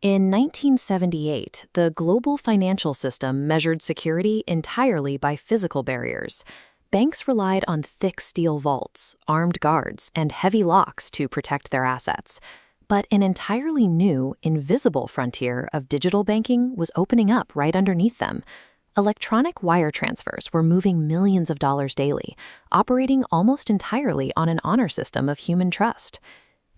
In 1978, the global financial system measured security entirely by physical barriers. Banks relied on thick steel vaults, armed guards, and heavy locks to protect their assets. But an entirely new, invisible frontier of digital banking was opening up right underneath them. Electronic wire transfers were moving millions of dollars daily, operating almost entirely on an honor system of human trust.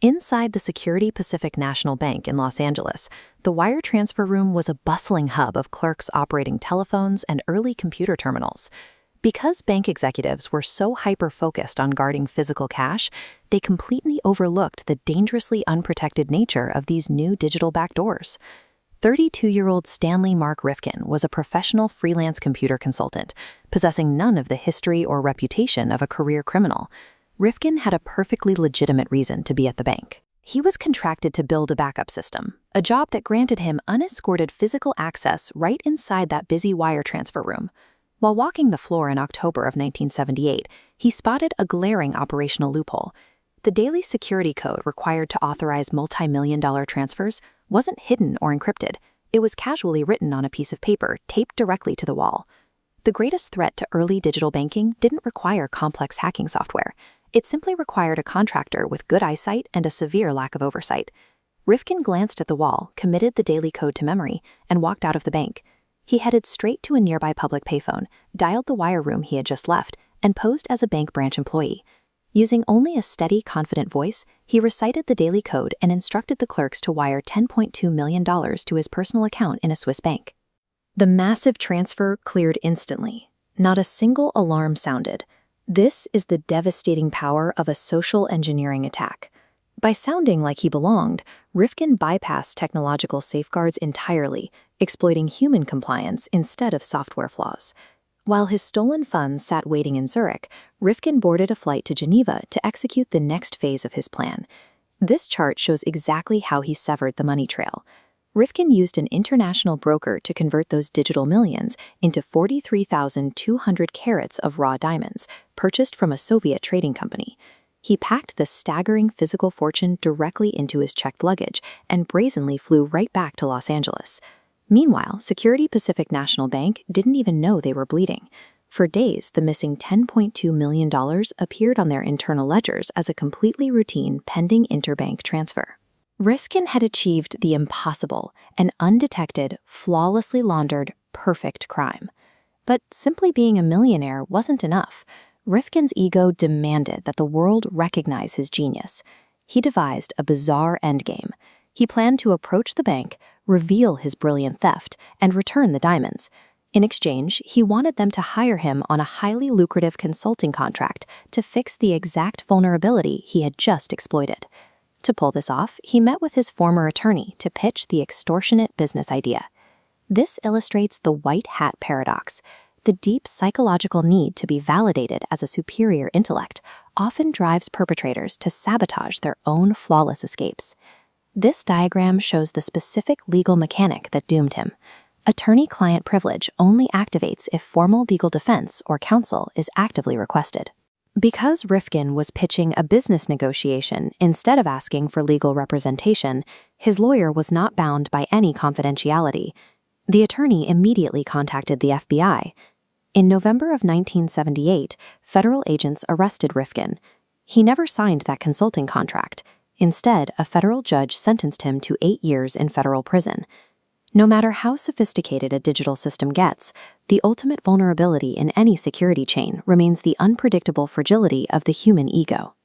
Inside the Security Pacific National Bank in Los Angeles, the wire transfer room was a bustling hub of clerks operating telephones and early computer terminals. Because bank executives were so hyper-focused on guarding physical cash, they completely overlooked the dangerously unprotected nature of these new digital backdoors. 32-year-old Stanley Mark Rifkin was a professional freelance computer consultant, possessing none of the history or reputation of a career criminal. Rifkin had a perfectly legitimate reason to be at the bank. He was contracted to build a backup system, a job that granted him unescorted physical access right inside that busy wire transfer room. While walking the floor in October of 1978, he spotted a glaring operational loophole. The daily security code required to authorize multi-million-dollar transfers wasn't hidden or encrypted. It was casually written on a piece of paper taped directly to the wall. The greatest threat to early digital banking didn't require complex hacking software. It simply required a contractor with good eyesight and a severe lack of oversight. Rifkin glanced at the wall, committed the daily code to memory, and walked out of the bank. He headed straight to a nearby public payphone, dialed the wire room he had just left, and posed as a bank branch employee. Using only a steady, confident voice, he recited the daily code and instructed the clerks to wire $10.2 million to his personal account in a Swiss bank. The massive transfer cleared instantly. Not a single alarm sounded. This is the devastating power of a social engineering attack. By sounding like he belonged, Rifkin bypassed technological safeguards entirely, exploiting human compliance instead of software flaws. While his stolen funds sat waiting in Zurich, Rifkin boarded a flight to Geneva to execute the next phase of his plan. This chart shows exactly how he severed the money trail. Rifkin used an international broker to convert those digital millions into 43,200 carats of raw diamonds, purchased from a Soviet trading company. He packed the staggering physical fortune directly into his checked luggage and brazenly flew right back to Los Angeles. Meanwhile, Security Pacific National Bank didn't even know they were bleeding. For days, the missing $10.2 million appeared on their internal ledgers as a completely routine pending interbank transfer. Rifkin had achieved the impossible, an undetected, flawlessly laundered, perfect crime. But simply being a millionaire wasn't enough. Rifkin's ego demanded that the world recognize his genius. He devised a bizarre endgame. He planned to approach the bank, reveal his brilliant theft, and return the diamonds. In exchange, he wanted them to hire him on a highly lucrative consulting contract to fix the exact vulnerability he had just exploited. To pull this off, he met with his former attorney to pitch the extortionate business idea. This illustrates the white hat paradox. The deep psychological need to be validated as a superior intellect often drives perpetrators to sabotage their own flawless escapes. This diagram shows the specific legal mechanic that doomed him. Attorney-client privilege only activates if formal legal defense or counsel is actively requested. Because Rifkin was pitching a business negotiation instead of asking for legal representation, his lawyer was not bound by any confidentiality. The attorney immediately contacted the FBI. In November of 1978, federal agents arrested Rifkin. He never signed that consulting contract. Instead, a federal judge sentenced him to 8 years in federal prison. No matter how sophisticated a digital system gets, the ultimate vulnerability in any security chain remains the unpredictable fragility of the human ego.